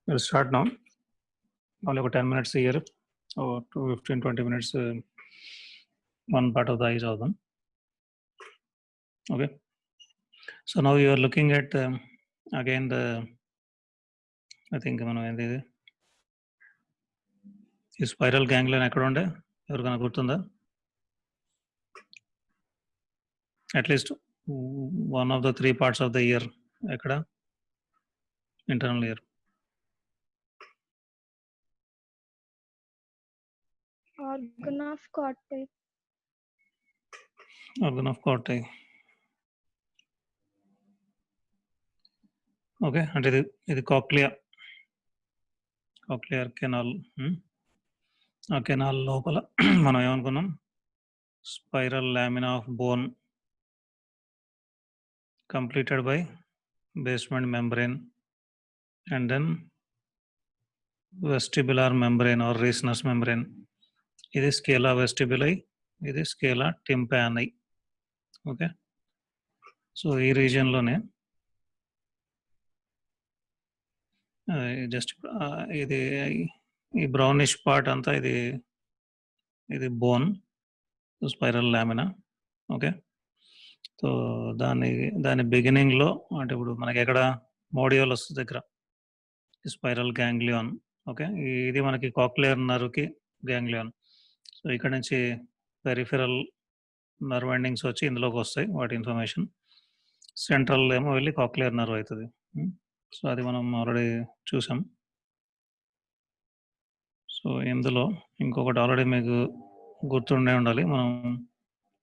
We'll start now. Only about 10 minutes here, or 15-20 minutes. One part of the eyes of them. Okay. So now you are looking at again the. I think ఈ spiral ganglion ఎక్కడ ఉండే ఎవరికైనా గుర్తుందా? At least one of the 3 parts of the ear ఎక్కడ? Internal ear. Organ of cortex. Organ of cortex. Okay, అంటే ఇది cochlear canal. ఆ canal లోపల మనం ఏమనుకున్నాం? Spiral lamina of bone completed by basement membrane and then vestibular membrane or Reisner's membrane. ఇది scala vestibuli, ఇది scala tympani. Okay, so ఈ రీజియన్లోనే just ఇది ఈ బ్రౌనిష్ పార్ట్ అంతా ఇది bone spiral lamina. Okay, so దాని బిగినింగ్లో అంటే ఇప్పుడు మనకి ఎక్కడ మోడియోలస్ దగ్గర స్పైరల్ గ్యాంగ్లియాన్. ఓకే, ఇది మనకి కాక్లియర్ నర్వ్కి గ్యాంగ్లియాన్. సో ఇక్కడ నుంచి పెరిఫెరల్ నర్వ్ ఎండింగ్స్ వచ్చి ఇందులోకి వస్తాయి, వాటి ఇన్ఫర్మేషన్. సెంట్రల్ ఏమో వెళ్ళి కాక్లియర్ నర్వ్ అవుతుంది. సో అది మనం ఆల్రెడీ చూసాం. సో ఇందులో ఇంకొకటి ఆల్రెడీ మీకు గుర్తుండే ఉండాలి, మనం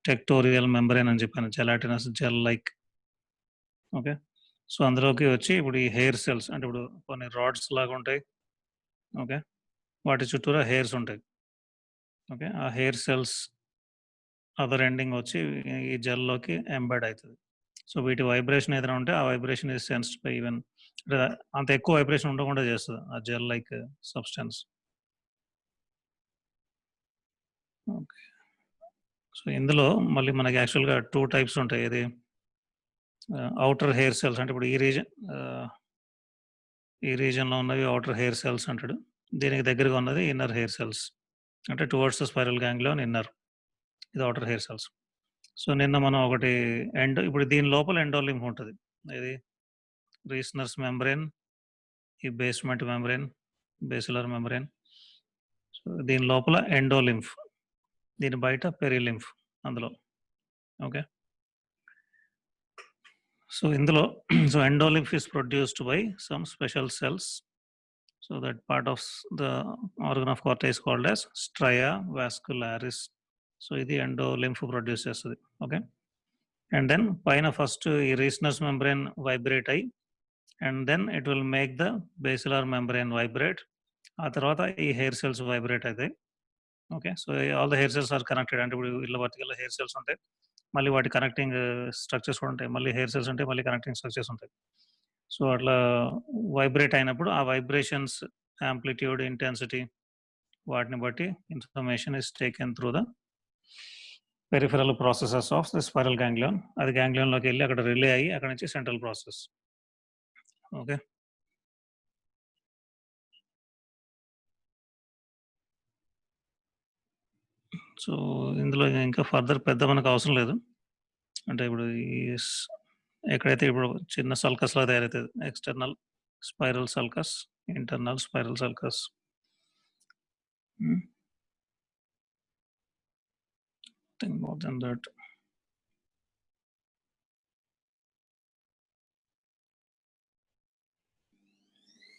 టెక్టోరియల్ మెంబ్రేన్ అని చెప్పాను, gelatinous gel like. Okay, so అందులోకి వచ్చి ఇప్పుడు ఈ హెయిర్ సెల్స్ అంటే ఇప్పుడు కొన్ని రాడ్స్ లాగా ఉంటాయి. ఓకే, వాటి చుట్టూరా హెయిర్స్ ఉంటాయి. ఓకే, ఆ హెయిర్ సెల్స్ అదర్ ఎండింగ్ వచ్చి ఈ జెల్లోకి ఎంబెడ్ అవుతుంది. సో వీటి వైబ్రేషన్ ఏదైనా ఉంటే ఆ vibration is sensed by even అంత ఎక్కువ వైబ్రేషన్ ఉండకుండా చేస్తుంది ఆ gel like substance. Okay, so ఇందులో మళ్ళీ మనకి యాక్చువల్గా 2 types ఉంటాయి. ఇది అవుటర్ హెయిర్ సెల్స్ అంటే ఇప్పుడు ఈ రీజన్లో ఉన్నవి అవుటర్ హెయిర్ సెల్స్ అంటాడు. దీనికి దగ్గరగా ఉన్నది ఇన్నర్ హెయిర్ సెల్స్, అంటే towards the spiral ganglion inner, ఇది అవుటర్ హెయిర్ సెల్స్. సో నిన్న మనం ఒకటి ఇప్పుడు దీని లోపల ఎండోలింఫ్ ఉంటుంది. ఇది రీస్నర్స్ మెంబ్రేన్, ఈ basement membrane, basilar membrane. So దీని లోపల ఎండోలింఫ్, దీని బయట పెరిలింఫ్ అందులో. ఓకే, సో ఇందులో so ఎండోలింఫ్ is produced by some special cells. So that part of the organ of cortex is called as stria vascularis. So ఇది ఎండోలింఫ్ ప్రొడ్యూస్ చేస్తుంది. Okay, and then పైన first ఈ రీస్నర్స్ మెంబ్రేన్ వైబ్రేట్ అయ్యి and then it will make the basilar membrane vibrate. ఆ తర్వాత ఈ hair cells vibrate అవుతాయి. Okay, so all the hair cells are connected. అంటే ఇప్పుడు ఇలా వర్టికల్ హెయిర్ సెల్స్ ఉంటాయి, మళ్ళీ వాటి కనెక్టింగ్ స్ట్రక్చర్స్ కూడా ఉంటాయి, మళ్ళీ హెయిర్ సెల్స్ ఉంటాయి, మళ్ళీ కనెక్టింగ్ స్ట్రక్చర్స్ ఉంటాయి. సో అట్లా వైబ్రేట్ అయినప్పుడు ఆ వైబ్రేషన్స్ యాంప్లిట్యూడ్, ఇంటెన్సిటీ వాటిని బట్టి information is taken through the peripheral processes of the spiral ganglion. అది గ్యాంగ్లియాన్లోకి వెళ్ళి అక్కడ రిలే అయ్యి అక్కడ నుంచి సెంట్రల్ ప్రాసెస్. ఓకే, సో ఇందులో ఇంకా ఫర్దర్ పెద్ద మనకు అవసరం లేదు. అంటే ఇప్పుడు ఎక్కడైతే ఇప్పుడు చిన్న సల్కస్ లా తయారవుతుంది, external spiral sulcus, internal spiral sulcus. Think more than that.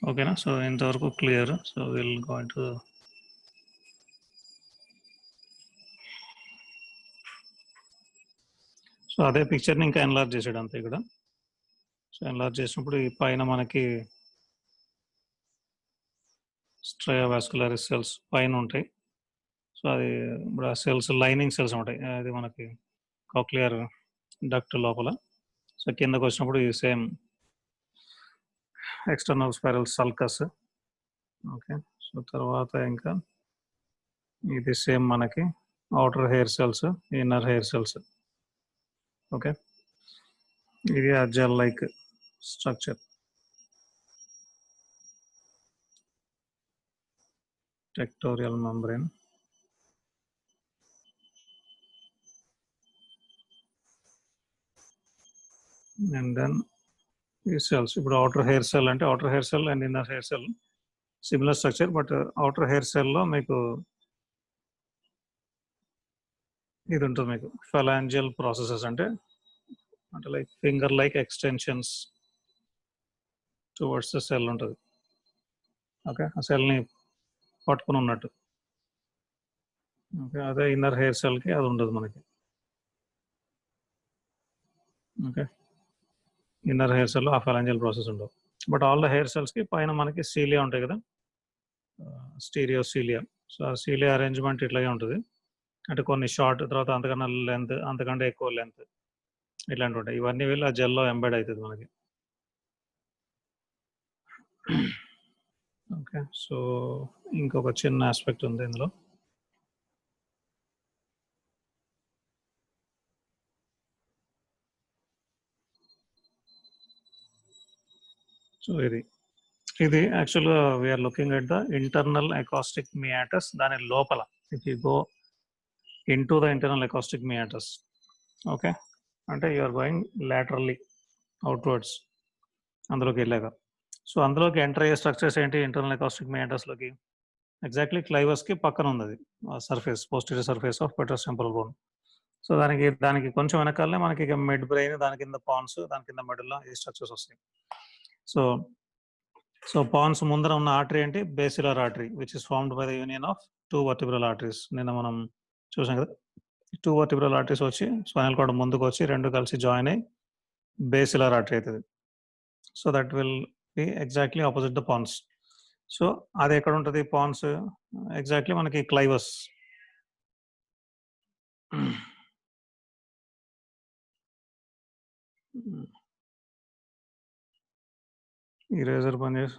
ఓకేనా, సో ఇంతవరకు clear. So will going to so అదే పిక్చర్ని ఇంకా ఎన్లార్జ్ చేసాడు అంతే ఇక్కడ. సో ఎన్లార్జ్ చేసినప్పుడు ఈ పైన మనకి స్ట్రియా వాస్కులరిస్ సెల్స్ పైన ఉంటాయి. సో అది ఇప్పుడు ఆ సెల్స్ లైనింగ్ సెల్స్ ఉంటాయి, అది మనకి కాక్లియర్ డక్ట్ లోపల. సో కిందకు వచ్చినప్పుడు ఈ same external spiral sulcus. Okay, so తర్వాత ఇంకా ఇది సేమ్ మనకి outer hair cells, inner hair cells. Okay, ఇది ఆ gel like structure. tectorial membrane. And then ఈ సెల్స్ ఇప్పుడు అవుటర్ హెయిర్ సెల్ అంటే outer hair cell and inner hair cell similar structure, but outer hair సెల్లో మీకు ఇది ఉంటుంది, మీకు ఫలాంజియల్ ప్రాసెసెస్ అంటే like finger like extensions towards the cell ఉంటుంది. ఓకే, ఆ సెల్ని పట్టుకుని ఉన్నట్టు. ఓకే, అదే ఇన్నర్ హెయిర్ సెల్కి అది ఉండదు మనకి. ఓకే, ఇన్నర్ హెయిర్ సెల్లో ఆ ఫలాంజియల్ ప్రాసెస్ ఉండవు. బట్ ఆల్ ద హెయిర్ సెల్స్కి పైన మనకి సీలియా ఉంటాయి కదా, స్టీరియోసీలియా. సో ఆ సీలియా అరేంజ్మెంట్ ఇట్లాగే ఉంటుంది. అంటే కొన్ని షార్ట్, తర్వాత అంతకన్నా లెంత్, అంతకంటే ఎక్కువ లెంత్, ఇట్లాంటివి ఉంటాయి. ఇవన్నీ వెళ్ళి ఆ జెల్లో ఎంబెడ్ అవుతుంది మనకి. ఓకే, సో ఇంకొక చిన్న ఆస్పెక్ట్ ఉంది ఇందులో. సో ఇది యాక్చువల్గా we are looking at the internal acoustic meatus. దాని లోపల if you go into the internal acoustic meatus, okay, అంటే యూఆర్ గోయింగ్ లాటరల్లీ అవుట్వర్డ్స్ అందులోకి వెళ్ళాక. సో అందులోకి ఎంటర్ అయ్యే స్ట్రక్చర్స్ ఏంటి ఇంటర్నల్ అకాస్టిక్ మియాటస్లోకి? ఎగ్జాక్ట్లీ క్లైవస్కి పక్కన ఉంది surface, posterior surface of petrous temporal bone. So దానికి కొంచెం వెనకాలనే మనకి ఇక మిడ్ బ్రెయిన్, దాని కింద పాన్స్, దాని కింద మిడిల్లో ఈ స్ట్రక్చర్స్ వస్తాయి. సో పాన్స్ ముందర ఉన్న ఆర్టరీ ఏంటి? Basilar artery, which is formed by the union of 2 vertebral arteries. నిన్న మనం చూసాం కదా, 2 వర్టిబ్రల్ ఆర్టరీస్ వచ్చి స్పైనల్ కార్డ్ ముందుకు వచ్చి రెండు కలిసి జాయిన్ అయ్యి బేసిలర్ ఆర్టరీ అవుతుంది. So that will be exactly opposite the pons. So అది ఎక్కడ ఉంటుంది పాన్స్? ఎగ్జాక్ట్లీ మనకి క్లైవస్. ఇరేజర్ పని చేసి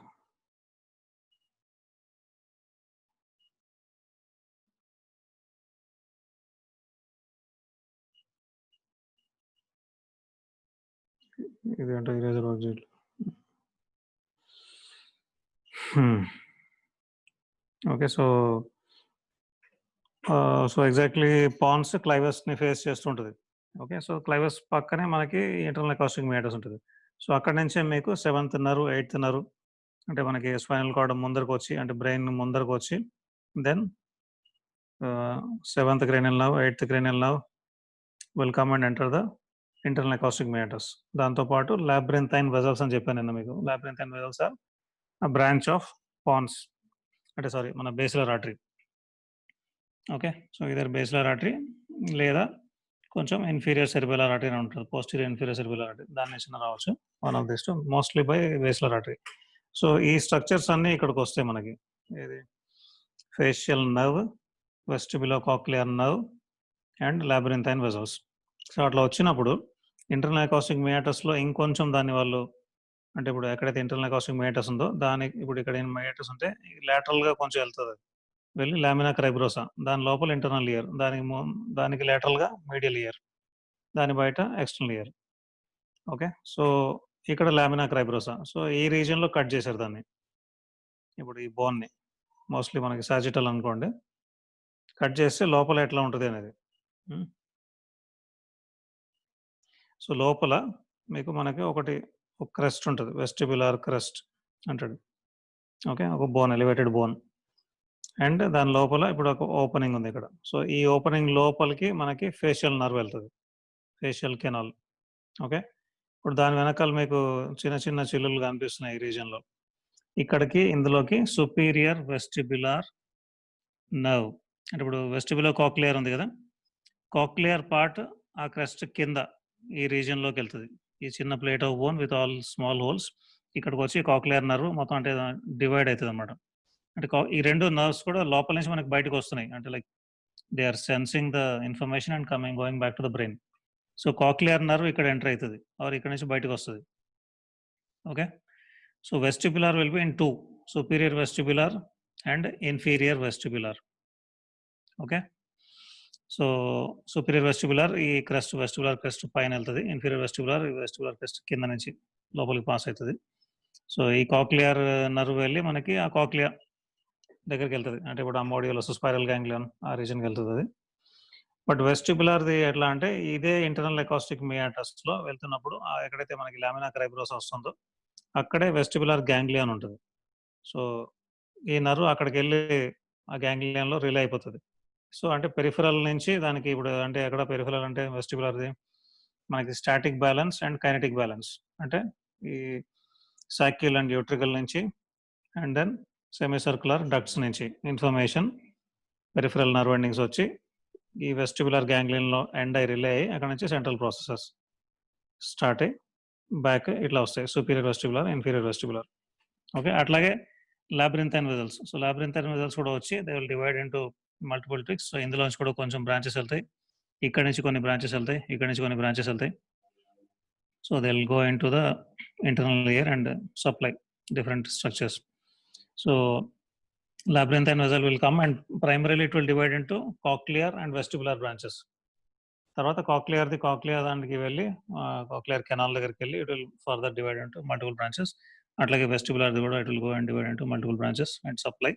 ఇదేంటో ఇరేజర్ వర్క్ చేయట్లేదు. ఓకే, సో ఎగ్జాక్ట్లీ పాన్స్ క్లైవస్ని ఫేస్ చేస్తుంటుంది. ఓకే, సో క్లైవస్ పక్కనే మనకి ఇంటర్నల్ అకాస్టిక్ మియాటస్ ఉంటుంది. సో అక్కడ నుంచే మీకు 7th నర్వ్, 8th నర్వ్, అంటే మనకి స్పైనల్ కార్డ్ ముందరకు వచ్చి, అంటే బ్రెయిన్ ముందరకు వచ్చి, then 7th cranial nerve, 8th cranial nerve will come and enter the internal acoustic meatus. దాంతోపాటు లాబ్రింథైన్ వెజల్స్ అని చెప్పాను నిన్న మీకు. Labyrinthine vessels are a branch of pons, అంటే సారీ మన basilar artery. Okay, so either basilar artery లేదా కొంచెం inferior సెరిబెలర్ artery అని ఉంటుంది, పోస్టీరియర్ ఇన్ఫీరియర్ సెరిబెలర్ ఆర్టరీ, దాని నుంచి రావచ్చు. One of this two, mostly by basilar artery. So ఈ స్ట్రక్చర్స్ అన్నీ ఇక్కడికి వస్తాయి మనకి. ఇది facial nerve, vestibulocochlear nerve and labyrinthine vessels. So అట్లా వచ్చినప్పుడు ఇంటర్నల్ అకాస్టిక్ మియాటస్లో ఇంకొంచెం దాన్ని వాళ్ళు, అంటే ఇప్పుడు ఎక్కడైతే ఇంటర్నల్ అకాస్టిక్ మియాటస్ ఉందో దానికి, ఇప్పుడు ఇక్కడ మియాటస్ ఉంటే లాటరల్గా కొంచెం వెళ్తుంది, వెళ్ళి లామినా క్రైబ్రోసా, దాని లోపల ఇంటర్నల్ ఇయర్, దానికి లాటరల్గా మీడియల్ ఇయర్, దాని బయట ఎక్స్టర్నల్ ఇయర్. ఓకే, సో ఇక్కడ లామినా క్రైబ్రోసా. సో ఈ రీజియన్లో కట్ చేశారు దాన్ని. ఇప్పుడు ఈ బోన్ని మోస్ట్లీ మనకి సాజిటల్ అనుకోండి, కట్ చేస్తే లోపల ఎట్లా ఉంటుంది అనేది. సో లోపల మీకు మనకి ఒక క్రెస్ట్ ఉంటుంది, వెస్టిబులర్ క్రెస్ట్ అంటాడు. ఓకే, ఒక బోన్, ఎలివేటెడ్ బోన్, అండ్ దాని లోపల ఇప్పుడు ఒక ఓపెనింగ్ ఉంది ఇక్కడ. సో ఈ ఓపెనింగ్ లోపలికి మనకి ఫేషియల్ నర్వ్ వెళ్తుంది, ఫేషియల్ కెనాల్. ఓకే, ఇప్పుడు దాని వెనకాల మీకు చిన్న చిన్న చిల్లులు కనిపిస్తున్నాయి ఈ రీజియన్లో. ఇక్కడికి ఇందులోకి సుపీరియర్ వెస్టిబులర్ నర్వ్, అంటే ఇప్పుడు వెస్టిబులో కాక్లియర్ ఉంది కదా, కాక్లియర్ పార్ట్ ఆ క్రెస్ట్ కింద ఈ రీజియన్లోకి వెళ్తుంది. ఈ చిన్న plate of bone with all small holes ఇక్కడికి వచ్చి కాక్లియర్ నర్వ్ మొత్తం అంటే డివైడ్ అవుతుంది అనమాట. అంటే ఈ రెండు నర్వ్స్ కూడా లోపల నుంచి మనకి బయటకు వస్తున్నాయి, అంటే like they are sensing the information and going back to the brain. So cochlear nerve ఇక్కడ ఎంటర్ అవుతుంది ఆర్ ఇక్కడ నుంచి బయటకు వస్తుంది. Okay, so vestibular will be in 2, superior vestibular and inferior vestibular. Okay, so superior vestibular ఈ crest, vestibular crest పైన వెళ్తుంది, inferior vestibular crest కింద నుంచి లోపలికి పాస్ అవుతుంది. సో ఈ కాక్లియర్ నర్వ్ వెళ్ళి మనకి ఆ కాక్లియా దగ్గరికి వెళ్తుంది, అంటే ఇప్పుడు ఆ మోడియోలస్ స్పైరల్ గ్యాంగ్లియన్ ఆ రీజన్కి వెళ్తుంది అది. బట్ వెస్టిబులర్ది ఎట్లా అంటే ఇదే ఇంటర్నల్ అకాస్టిక్ మియాటస్లో వెళ్తున్నప్పుడు ఎక్కడైతే మనకి లామినా క్రైబ్రోసా వస్తుందో అక్కడే వెస్టిబులర్ గ్యాంగ్లియన్ ఉంటుంది. సో ఈ నర్వ్ అక్కడికి వెళ్ళి ఆ గ్యాంగ్లియన్లో రిలే అయిపోతుంది. సో అంటే పెరిఫరల్ నుంచి దానికి ఇప్పుడు అంటే ఎక్కడ పెరిఫరల్ అంటే వెస్టిబులర్ది మనకి static balance and kinetic balance, అంటే ఈ సాక్యుల్ అండ్ యూట్రికల్ నుంచి and then semicircular ducts నుంచి ఇన్ఫర్మేషన్ పెరిఫరల్ నర్వ్ ఎండింగ్స్ వచ్చి ఈ వెస్టిబులర్ గ్యాంగ్లియన్లో ఎండ్ అయి రిలే అయ్యి అక్కడ నుంచి సెంట్రల్ ప్రాసెసెస్ స్టార్ట్ అయ్యి బ్యాక్ ఇట్లా వస్తాయి, superior vestibular, inferior vestibular. Okay, అట్లాగే లాబ్రింథైన్ వెజల్స్. సో లాబ్రింథైన్ వెజల్స్ కూడా వచ్చి they will divide into multiple tricks. So ఇందులోంచి కూడా కొంచెం బ్రాంచెస్ వెళ్తాయి, ఇక్కడ నుంచి కొన్ని బ్రాంచెస్ వెళ్తాయి, ఇక్కడ నుంచి కొన్ని బ్రాంచెస్ వెళ్తాయి. So they will go into the internal ear and supply different structures. So labyrinthine vessel will come and primarily it will divide into cochlear and vestibular branches. తర్వాత కాక్లియర్ దానికి వెళ్ళి cochlear canal దగ్గరికి వెళ్ళి it will further divide into multiple branches. అట్లాగే వెస్టిబులర్ది కూడా it will go and divide into multiple branches and supply.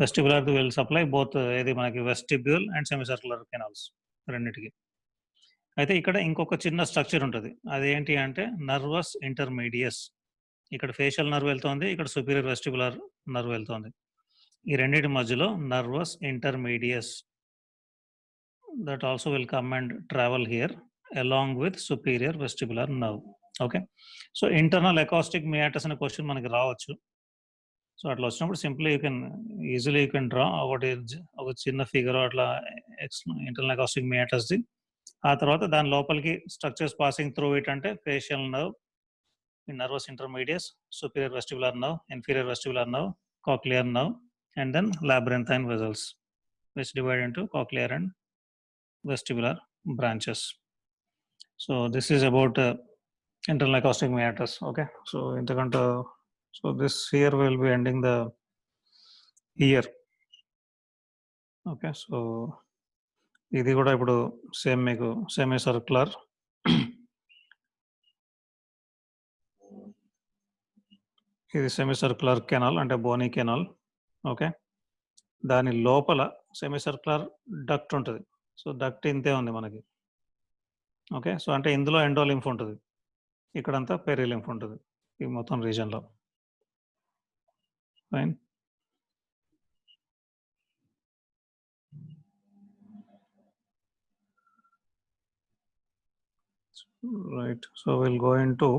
వెస్టిబులర్ది will supply both ఏది మనకి vestibule and semicircular canals రెండింటికి. అయితే ఇక్కడ ఇంకొక చిన్న స్ట్రక్చర్ ఉంటుంది, అదేంటి అంటే నర్వస్ ఇంటర్మీడియస్. ఇక్కడ ఫేషియల్ నర్వ్ వెళ్తోంది, ఇక్కడ సుపీరియర్ వెస్టిబులర్ నర్వ్ వెళ్తోంది. ఈ రెండింటి మధ్యలో nervous ఇంటర్మీడియస్ that also will come and travel here along with superior vestibular nerve. Okay, so internal acoustic meatus అనే క్వశ్చన్ మనకి రావచ్చు. సో అట్లా వచ్చినప్పుడు సింప్లీ యూ కెన్ డ్రా ఒక చిన్న ఫిగర్ అట్లా ఇంటర్నల్ అకాస్టిక్ మియాటస్ది. ఆ తర్వాత దాని లోపలికి స్ట్రక్చర్స్ పాసింగ్ త్రూ ఇట్ అంటే facial nerve, nervus intermedius, superior vestibular nerve, inferior vestibular nerve, cochlear nerve, and then labyrinthine vessels which divide into cochlear and vestibular branches. So this is about internal acoustic meatus. Okay, so so this here will be ending the year. Okay, so ఇది కూడా ఇప్పుడు same మీకు semi circular ఇది semi circular canal అంటే Boney canal. Okay, దాని లోపల semi circular duct ఉంటుంది. So duct ఇంతే ఉంది మనకి. ఓకే, సో అంటే ఇందులో ఎండోలింఫ్ ఉంటుంది, ఇక్కడంతా పెరిలింఫ్ ఉంటుంది ఈ మొత్తం రీజన్లో. Fine, right. So will go into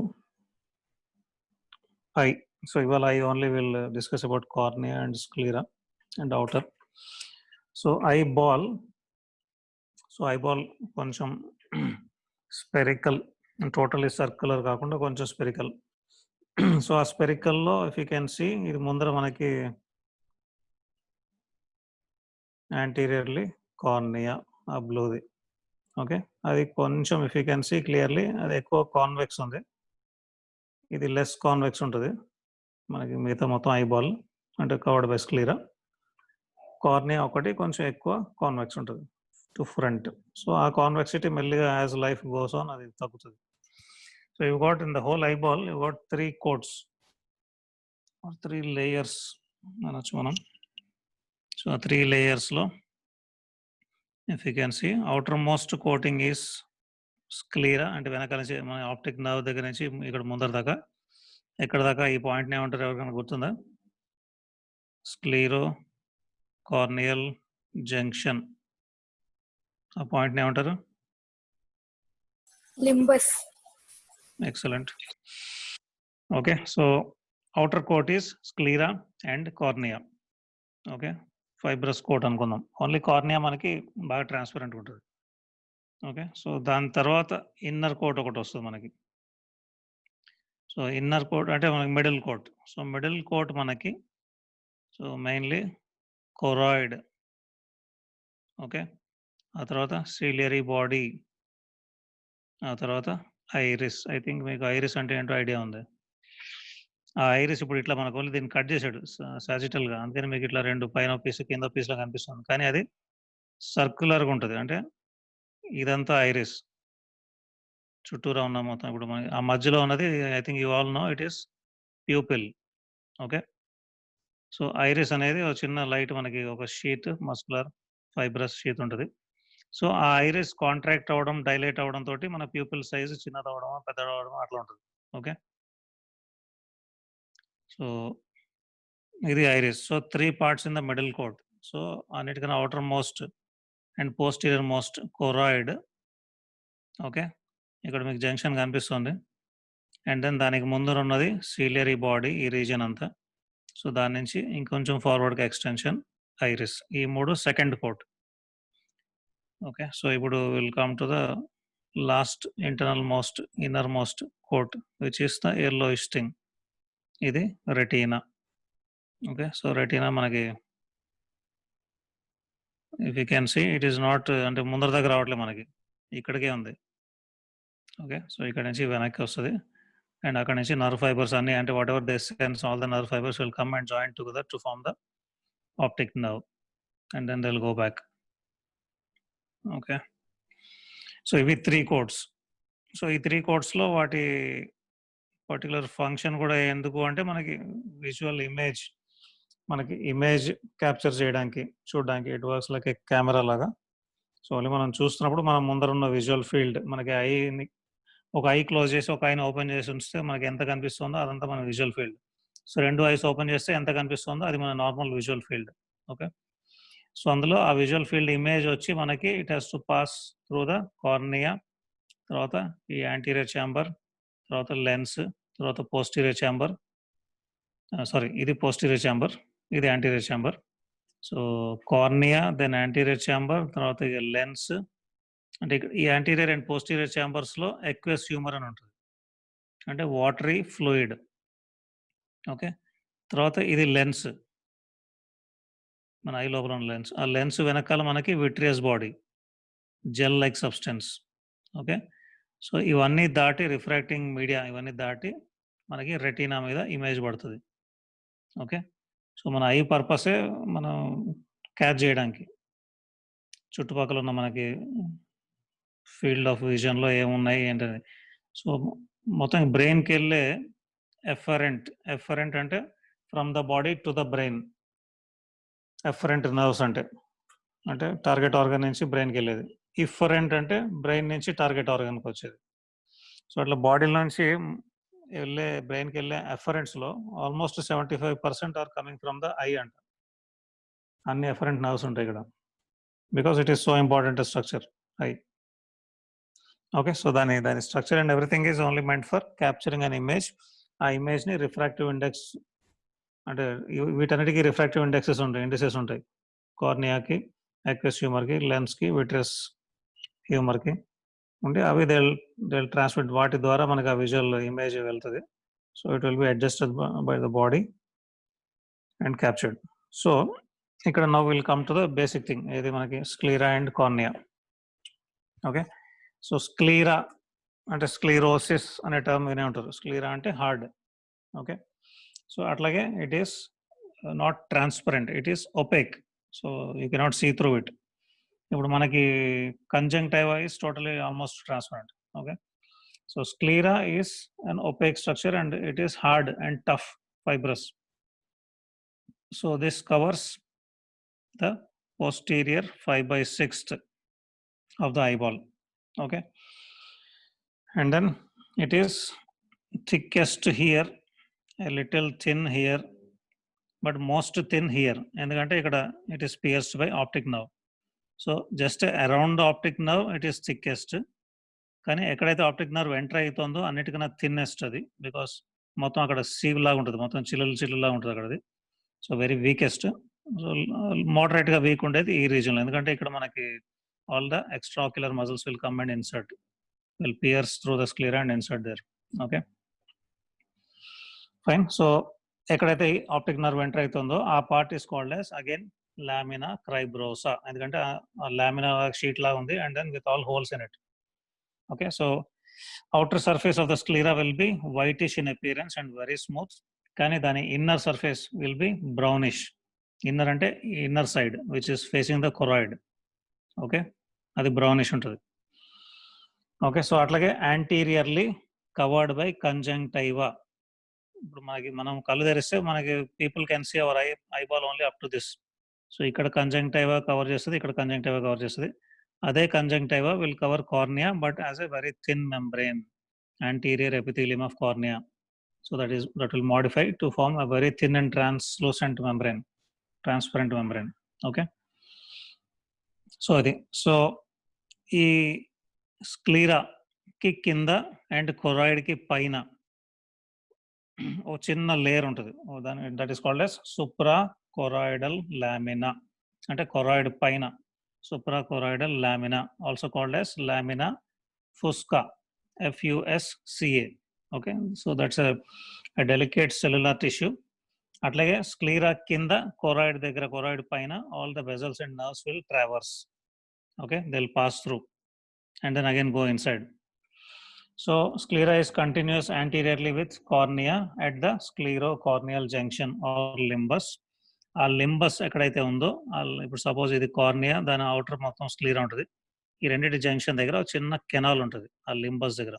eye. So ఇవాళ I only will discuss about cornea and sclera and outer. So eyeball కొంచెం స్పెరికల్, టోటలీ సర్క్యులర్ కాకుండా కొంచెం స్పెరికల్. సో ఆ స్పెరికల్లో ఇఫ్ యూ కెన్ సీ ఇది ముందర మనకి యాంటీరియర్లీ కార్నియా ఆ బ్లూది. ఓకే, అది కొంచెం if you can see clearly అది ఎక్కువ కాన్వెక్స్ ఉంది, ఇది లెస్ కాన్వెక్స్ ఉంటుంది మనకి. మిగతా మొత్తం ఐబాల్ అంటే కవర్డ్ బై స్క్లీరా. కార్నియా ఒకటి కొంచెం ఎక్కువ కాన్వెక్స్ ఉంటుంది టు ఫ్రంట్. సో ఆ కాన్వెక్సిటీ మెల్లిగా యాజ్ లైఫ్ గోస్ ఆన్ అది తగ్గుతుంది. So you got in the whole eyeball you got 3 coats or 3 layers అనొచ్చు మనం. సో ఆ 3 layers-లో if you can see outermost coating is sclera, అంటే వెనకాల నుంచి మన ఆప్టిక్ నర్వ్ దగ్గర నుంచి ఇక్కడ ముందర దాకా, ఎక్కడ దాకా ఈ పాయింట్ని ఏమంటారు ఎవరికైనా గుర్తుందా? Sclero corneal junction. ఆ పాయింట్ని ఏమంటారు? Limbus. Excellent. Okay, so outer coat is sclera and cornea. Okay, fibrous coat అనుకుందాం. ఓన్లీ కార్నియా మనకి బాగా ట్రాన్స్పరెంట్ ఉంటుంది. ఓకే, సో దాని తర్వాత ఇన్నర్ కోట్ ఒకటి వస్తుంది మనకి. సో ఇన్నర్ కోట్ అంటే మనకి middle coat. So middle coat మనకి సో మెయిన్లీ కొరాయిడ్. ఓకే, ఆ తర్వాత సిలియరీ బాడీ, ఆ తర్వాత ఐరిస్. ఐ థింక్ మీకు ఐరిస్ అంటే ఏంటో ఐడియా ఉంది. ఆ ఐరిస్ ఇప్పుడు ఇట్లా మనకు ఓన్లీ దీన్ని కట్ చేశాడు సాజిటల్గా, అందుకని మీకు ఇట్లా 2 పైన పీస్ కింద పీస్లా కనిపిస్తుంది, కానీ అది సర్క్యులర్గా ఉంటుంది. అంటే ఇదంతా ఐరిస్ చుట్టూరా ఉన్న మొత్తం. ఇప్పుడు మనకి ఆ మధ్యలో ఉన్నది I think you all know it is pupil. Okay, so iris అనేది ఒక చిన్న లైట్ మనకి ఒక షీట్ మస్కులర్ ఫైబ్రస్ షీట్ ఉంటుంది. సో ఆ ఐరిస్ కాంట్రాక్ట్ అవ్వడం, డైలేట్ అవ్వడం తోటి మన ప్యూపిల్ సైజ్ చిన్నదవడం, పెద్దదవడం అట్లా ఉంటుంది. ఓకే. సో ఇది iris. So 3 parts in the middle coat. So అన్నిటికన్నా outermost and posterior most choroid. Okay. ఇక్కడ మీకు జంక్షన్ కనిపిస్తుంది. అండ్ దెన్ దానికి ముందరున్నది సీలియరీ బాడీ, ఈ రీజియన్ అంతా. సో దాని నుంచి ఇంకొంచెం ఫార్వర్డ్‌గా ఎక్స్‌టెన్షన్ ఐరిస్. ఈ 3 సెకండ్ కోట్. ఓకే. సో ఇప్పుడు will come to the last internal most, innermost coat which is the yellowish thing. ఇది రెటీనా. ఓకే. సో రెటీనా మనకి if you can see it is not అంటే ముందర దగ్గర రావట్లేదు మనకి. ఇక్కడికే ఉంది. ఓకే. సో ఇక్కడ నుంచి వెనక్కి వస్తది. అండ్ అక్కడి నుంచి నర్వ్ ఫైబర్స్ అన్నీ అంటే whatever they sense all the nerve fibres will come and join together to form the optic nerve. And then they will go back. Okay. So ఇవి 3 కోడ్స్. సో ఈ 3 కోడ్స్‌లో వాటి పర్టిక్యులర్ ఫంక్షన్ కూడా ఎందుకు అంటే మనకి visual image, మనకి image capture చేయడానికి, చూడడానికి it works like A camera లాగా. సో ఓన్లీ మనం చూస్తున్నప్పుడు మన ముందర ఉన్న విజువల్ ఫీల్డ్ మనకి ఐని ఒక ఐ క్లోజ్ చేసి ఒక ఐని ఓపెన్ చేసి ఉంచితే మనకి ఎంత కనిపిస్తుందో అదంతా మన visual field. So 2 eyes open చేస్తే ఎంత కనిపిస్తుందో అది మన normal visual field. Okay. So అందులో ఆ విజువల్ ఫీల్డ్ ఇమేజ్ వచ్చి మనకి it has to pass through the cornea, తర్వాత ఈ యాంటీరియర్ ఛాంబర్, తర్వాత లెన్స్, తర్వాత పోస్టీరియర్ ఛాంబర్. సారీ ఇది పోస్టీరియర్ ఛాంబర్, ఇది anterior chamber. So cornea, then anterior chamber, తర్వాత ఇక లెన్స్. అంటే ఈ యాంటీరియర్ అండ్ పోస్టీరియర్ ఛాంబర్స్‌లో ఎక్వస్ హ్యూమర్ అని ఉంటుంది. అంటే వాటరీ ఫ్లూయిడ్. ఓకే. తర్వాత ఇది లెన్స్. మన ఐ లోపల ఉన్న లెన్స్. ఆ లెన్స్ వెనకాల మనకి vitreous body, gel like substance. Okay. So ఇవన్నీ దాటి రిఫ్రాక్టింగ్ మీడియా ఇవన్నీ దాటి మనకి రెటీనా మీద ఇమేజ్ పడుతుంది. ఓకే. సో మన ఐ పర్పసే మనం క్యాచ్ చేయడానికి చుట్టుపక్కల ఉన్న మనకి ఫీల్డ్ ఆఫ్ విజన్‌లో ఏమున్నాయి ఏంటని. సో మొత్తం బ్రెయిన్‌కి వెళ్ళే ఎఫరెంట్ అంటే from the body to the brain. Efferent nerves అంటే టార్గెట్ ఆర్గన్ నుంచి బ్రెయిన్‌కి వెళ్ళేది. ఇఫరెంట్ అంటే బ్రెయిన్ నుంచి టార్గెట్ ఆర్గన్‌కి వచ్చేది. సో అట్లా బాడీ నుంచి వెళ్ళే బ్రెయిన్‌కి వెళ్ళే ఎఫరెంట్స్‌లో almost 75% are coming from the eye అంట. అన్ని ఎఫరెంట్ నర్వ్స్ ఉంటాయి ఇక్కడ. Because it is so important structure eye. Okay. So దాని structure and everything is only meant for capturing an image. ఆ ఇమేజ్‌ని రిఫ్రాక్టివ్ ఇండెక్స్ అంటే వీటన్నిటికీ రిఫ్రాక్టివ్ ఇండెక్సెస్ ఉంటాయి, ఇండిసెస్ ఉంటాయి. కార్నియాకి, ఎక్వస్ హ్యూమర్‌కి, లెన్స్‌కి, విట్రియస్ హ్యూమర్‌కి ఉండి అవి దే విల్ ట్రాన్స్మిట్ వాటి ద్వారా మనకి ఆ విజువల్ ఇమేజ్ వెళ్తది. So it will be adjusted by the body and captured. So ఇక్కడ now will come to the basic thing. ఇది మనకి sclera and cornea. Okay. So sclera అంటే స్క్లీరోసిస్ అనే టర్మ్ వినే ఉంటారు. స్క్లీరా అంటే హార్డ్. ఓకే. సో అట్లాగే it is not transparent, it is opaque. So you cannot see through it. ఇప్పుడు మనకి conjunctiva is totally almost transparent. Okay. So sclera is an opaque structure and it is hard and tough, fibrous. So this covers the posterior 5/6 of the eyeball. Okay. And then it is thickest here, a little thin here, but most thin here. ఎందుకంటే ఇక్కడ it is pierced by optic nerve. So just around the optic nerve it is thickest. కానీ ఎక్కడైతే optic nerve enter అవుతుందో అన్నిటికన్నా thinnest అది. Because మొత్తం అక్కడ sieve లాగా ఉంటుంది, మొత్తం చిల్లులాగా ఉంటుంది అక్కడ. So very weakest. సో మోడరేట్గా వీక్ ఉండేది ఈ రీజన్లో. ఎందుకంటే ఇక్కడ మనకి all the extraocular muscles will come and insert, will pierce through the sclera and insert there. Okay fine. So ఎక్కడైతే ఆప్టిక్ నర్వ్ ఎంటర్ అవుతుందో ఆ part is called as again lamina cribrosa. ఎందుకంటే ఆ లామినా షీట్ లాగా ఉంది and then with all holes in it. Okay. So outer surface of the sclera will be whitish in appearance and very smooth. కానీ దాని inner surface will be brownish. Inner అంటే inner side which is facing the choroid. Okay. అది brownish ఉంటుంది. Okay. So అట్లాగే anteriorly covered by కంజంక్టివా. ఇప్పుడు మనం కళ్ళు తెరిస్తే మనకి people can see our eyeball only up to this. So ఇక్కడ కంజంక్టివా కవర్ చేస్తుంది, ఇక్కడ కంజంక్టివా కవర్ చేస్తుంది. అదే conjunctiva will cover cornea but as a very thin membrane, anterior epithelium of cornea. So that will modify to form a very thin and translucent membrane, transparent membrane. Okay. So అది. So ఈ స్క్లీరా కి కింద and choroid కి పైన ఓ చిన్న layer ఉంటుంది, that is called as supra కొరాయిడల్ lamina. అంటే choroid పైన supra కొరాయిడల్ lamina, also called as lamina fusca, FUSCA. Okay, so that's a delicate cellular tissue. అట్లాగే స్క్లీరా కింద కొరాయిడ్ దగ్గర, కొరాయిడ్ పైన all the vessels and nerves will traverse. Okay, they will pass through and then again go inside. So sclera is continuous anteriorly with cornea at the sclerocorneal junction or limbus. ఆ limbus ఎక్కడైతే ఉందో, ఇప్పుడు suppose ఇది cornea, దాని outer మొత్తం స్క్లీరా ఉంటుంది. ఈ రెండింటి జంక్షన్ దగ్గర ఒక చిన్న కెనాల్ ఉంటుంది ఆ లింబస్ దగ్గర.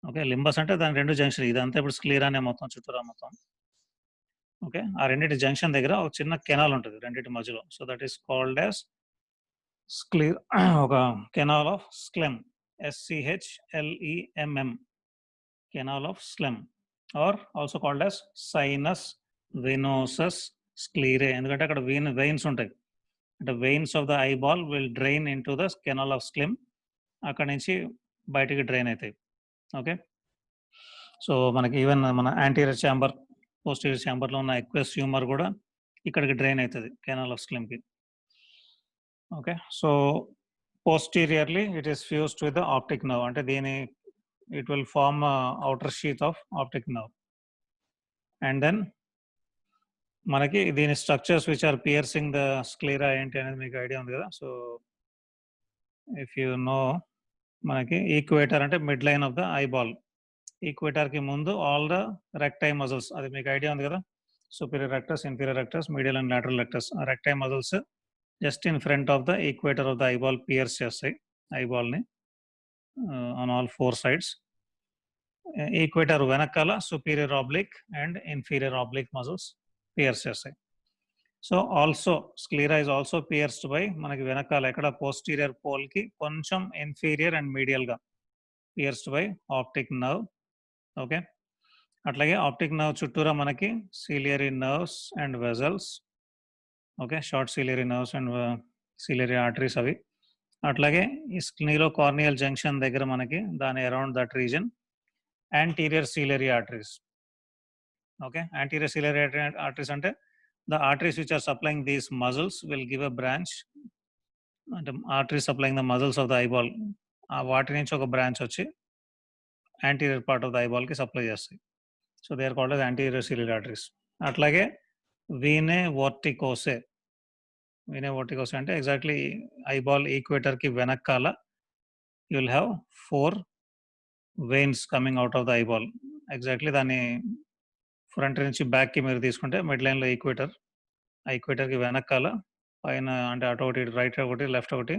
ఓకే, లింబస్ అంటే దాని రెండు జంక్షన్, ఇదంతా ఇప్పుడు స్క్లీరానే మొత్తం చుట్టూరా మొత్తం. ఓకే, ఆ రెండింటి జంక్షన్ దగ్గర ఒక చిన్న కెనాల్ ఉంటుంది రెండింటి మధ్యలో. So that is called as ఒక canal of Schlemm, SCHLEMM, canal of Schlemm, or also called as sinus venosus sclerae. ఎందుకంటే అక్కడ వెయిన్స్ ఉంటాయి, అంటే veins of the eyeball will drain into the canal of Schlemm, అక్కడ నుంచి బయటికి drain అవుతాయి. Okay, so మనకి ఈవెన్ మన యాంటీరియర్ ఛాంబర్, పోస్టీరియర్ ఛాంబర్లో ఉన్న ఎక్వెస్ హ్యూమర్ కూడా ఇక్కడికి డ్రైన్ అవుతుంది కెనాల్ ఆఫ్ స్క్లెమ్కి. Okay, so posteriorly it is fused with the optic nerve, అంటే దీని it will form a outer sheath of optic nerve. And then మనకి దీని structures which are piercing the sclera ఏంటి అనేది మీకు ఐడియా ఉంది కదా. సో ఇఫ్ యూ నో, మనకి ఈక్వేటర్ అంటే midline of the eyeball, ఈక్వేటర్కి ముందు ఆల్ ద రెక్టై మజిల్స్, అది మీకు ఐడియా ఉంది కదా. Superior rectus, inferior rectus, medial and lateral rectus. ఆ recti muscles just in front of the equator of the eyeball pierce చేస్తాయి ఐబాల్ని ఆన్ ఆల్ 4 sides. ఈక్వేటర్ వెనకాల superior oblique and inferior oblique muscles pierce చేస్తాయి. So also sclera is also pierced by, మనకి వెనకాల ఎక్కడ posterior పోల్కి కొంచెం inferior and మీడియల్గా pierced by optic nerve. Okay, అట్లాగే ఆప్టిక్ నర్వ్ చుట్టూరా మనకి ciliary nerves and vessels. Okay, short ciliary nerves and ciliary arteries అవి. అట్లాగే ఈ స్క్లీరోకార్నియల్ జంక్షన్ దగ్గర మనకి దాని around that region anterior ciliary arteries. Okay, anterior ciliary arteries అంటే the arteries which are supplying these muscles will give a branch, అంటే arteries supplying the muscles of the eyeball, వాటి నుంచి ఒక బ్రాంచ్ వచ్చి anterior part of the ఐబాల్కి supply చేస్తాయి. So they are called as anterior ciliary arteries. అట్లాగే venae వర్టికోసే, వీనే వర్టికోసే అంటే exactly eyeball ఈక్వేటర్కి వెనకాల you will have 4 veins coming out of the eyeball. Exactly దాన్ని ఫ్రంట్ నుంచి బ్యాక్కి మీరు తీసుకుంటే మిడ్ లైన్లో ఈక్వేటర్, ఆ ఈక్వేటర్కి వెనకాల పైన అంటే అటు ఒకటి, రైట్ ఒకటి, లెఫ్ట్ ఒకటి,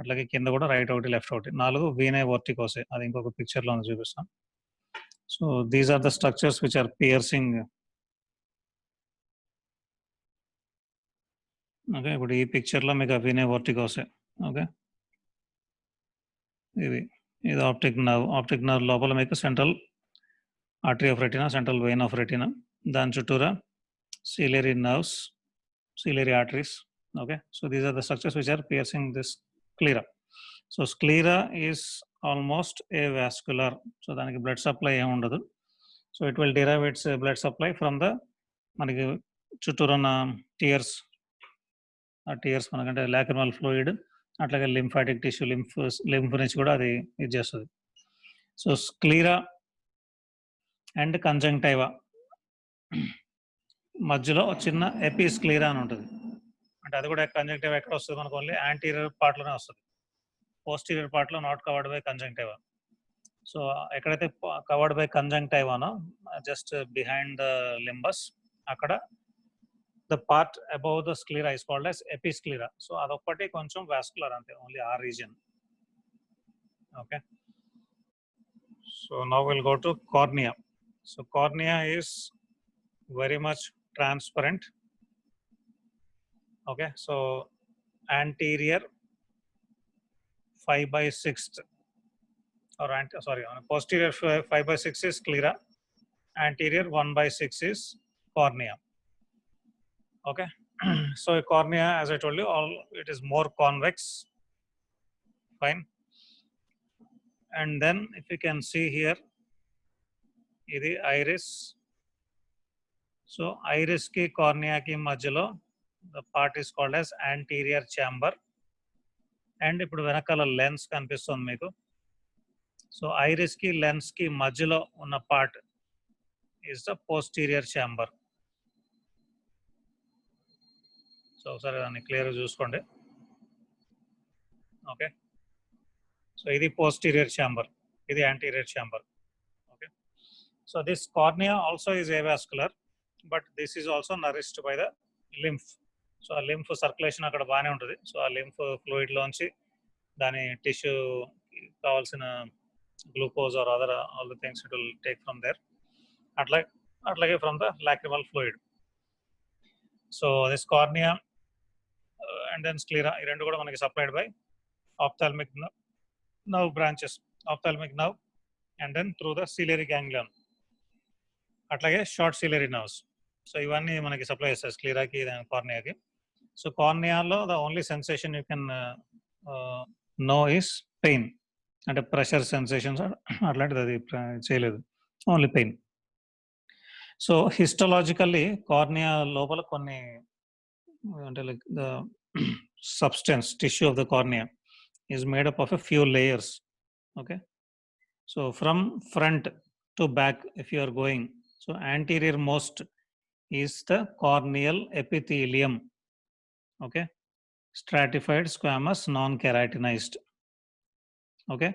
అట్లాగే కింద కూడా రైట్ ఒకటి, లెఫ్ట్ ఒకటి, 4 వీనే వర్టికోసే. అది ఇంకొక పిక్చర్లో చూపిస్తాం. So these are the structures which are piercing. Okay, ఇప్పుడు ఈ పిక్చర్లో మీకు వీనే వర్టికోసే. ఓకే, ఇది ఆప్టిక్ నర్వ్. ఆప్టిక్ నర్వ్ లోపల మీకు central artery of retina, central vein of retina, దాని చుట్టూరా ciliary nerves, ciliary arteries. Okay, so these are the structures which are piercing this sclera. So sclera is almost avascular. So దానికి blood supply ఏమి ఉండదు. So it will derive its blood supply from the, మనకి చుట్టూరున్న tears, ఆ tears మనకంటే lacrimal fluid, అట్లాగే lymphatic tissue, lymph నుంచి కూడా అది ఇది చేస్తుంది. సో స్క్లీరా అండ్ కంజంక్టైవా మధ్యలో చిన్న ఎపిస్క్లీరా అని ఉంటుంది. అంటే అది కూడా కంజంక్టైవా ఎక్కడ వస్తుంది మనకు, ఓన్లీ యాంటీరియర్ పార్ట్లోనే వస్తుంది. పోస్టీరియర్ పార్ట్లో not covered by conjunctiva. So ఎక్కడైతే కవర్డ్ బై కంజంక్టైవానో జస్ట్ బిహైండ్ ద లింబస్, అక్కడ the part above the sclera is called as episclera. So అదొక్కటి కొంచెం వాస్కులర్ అంతే, ఓన్లీ ఆ region. Okay, so now will go to cornea. So cornea is very much transparent. Okay, so anterior 5/6 or posterior 5/6 is sclera, anterior 1/6 is cornea. Okay, so a cornea, as I told you, it is more convex. Fine. And then if you can see here, ఇది iris. So iris ki cornea ki majhalo the part is called as anterior chamber. And ఇప్పుడు వెనకాల lens కనిపిస్తుంది మీకు. So iris ki lens ki majhalo ఉన్న part is the posterior chamber. So ఒకసారి దాన్ని clear చూసుకోండి. Okay, so ఇది posterior chamber, ఇది anterior chamber. Okay, so this cornea also is avascular, but this is also nourished by the lymph. So ఆ lymph circulation అక్కడ బాగానే ఉంటుంది. So ఆ లింఫ్ ఫ్లూయిడ్ లోంచి దాని టిష్యూ కావాల్సిన glucose or other all the things it will take from there. అట్లాగే from the lacrimal fluid. So this cornea and then sclera, ఈ రెండు కూడా మనకి supplied by ophthalmic nerve branches, ophthalmic nerve and then through the ciliary ganglion, అట్లాగే short ciliary nerves. So ఇవన్నీ మనకి supply చేస్తాయి స్క్లీరాకి, కార్నియాకి. సో కార్నియాలో the only sensation you can know is pain, అంటే ప్రెషర్ సెన్సేషన్స్ అట్లాంటిది అది చేయలేదు, only pain. So histologically cornea లోపల కొన్ని అంటే like the substance tissue of the cornea is made up of a few layers. Okay, so from front to back if you are going, so anterior most is the corneal epithelium. Okay, stratified squamous non-keratinized. Okay,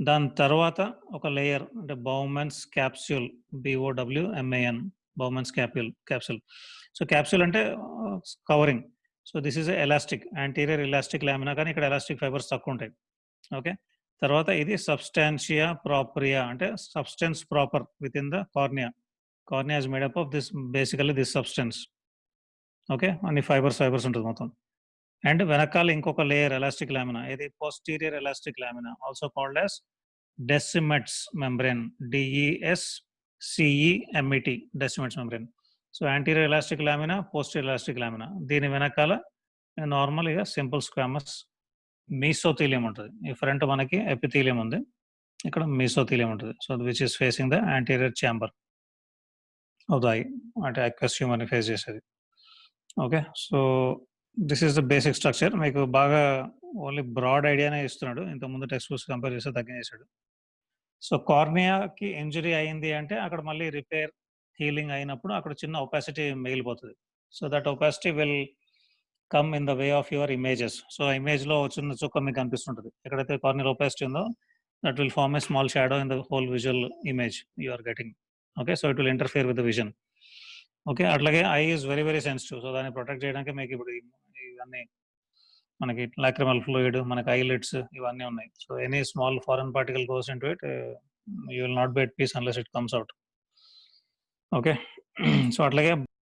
దాని తర్వాత ఒక layer అంటే Bowman's capsule, BOWMAN, Bowman's capsule. So capsule అంటే covering. So this is elastic, anterior elastic lamina, కానీ ఇక్కడ elastic fibres తక్కువ ఉంటాయి. Okay, తర్వాత ఇది సబ్స్టాన్షియా ప్రాపరియా, అంటే substance proper within the cornea. Cornea is made up of this, basically this substance. Okay, అన్ని fibres ఉంటుంది మొత్తం. అండ్ వెనకాల ఇంకొక లేయర్ ఎలాస్టిక్ లామినా, ఇది posterior elastic lamina, also called as Descemet's membrane, DESCEMET, Descemet's membrane. So anterior elastic lamina, posterior elastic lamina. దీని వెనకాల నార్మల్గా simple squamous మీసోథీలియం ఉంటుంది. ఈ ఫ్రంట్ మనకి ఎపిథీలియం ఉంది, ఇక్కడ మీసోథీలియం ఉంటుంది. So which is facing the anterior chamber of the I, అంటే అక్వస్ హ్యూమర్ని ఫేస్ చేసేది. Okay, so this is the basic structure. మీకు బాగా ఓన్లీ బ్రాడ్ ఐడియానే ఇస్తున్నాడు, ఇంతకుముందు టెక్స్ట్ బుక్స్ కంపేర్ చేస్తే తగ్గించేశాడు. సో కార్నియాకి ఇంజరీ అయింది అంటే అక్కడ మళ్ళీ రిపేర్ హీలింగ్ అయినప్పుడు అక్కడ చిన్న ఒపాసిటీ మిగిలిపోతుంది. So that opacity will come in the way of your images. So ఇమేజ్లో చిన్న చుక్క మీకు కనిపిస్తుంటుంది. ఎక్కడైతే కార్నియల్ ఒపాసిటీ ఉందో that will form a small shadow in the whole visual image you are getting. Okay, so it will interfere with the vision. Okay, అట్లాగే eye is very very sensitive. So దాన్ని protect చేయడానికి మీకు ఇప్పుడు ఇవన్నీ మనకి lacrimal fluid, మనకి eyelids ఇవన్నీ ఉన్నాయి. So any small foreign particle goes into it, you will not be at peace unless it comes out. Okay, so అట్లాగే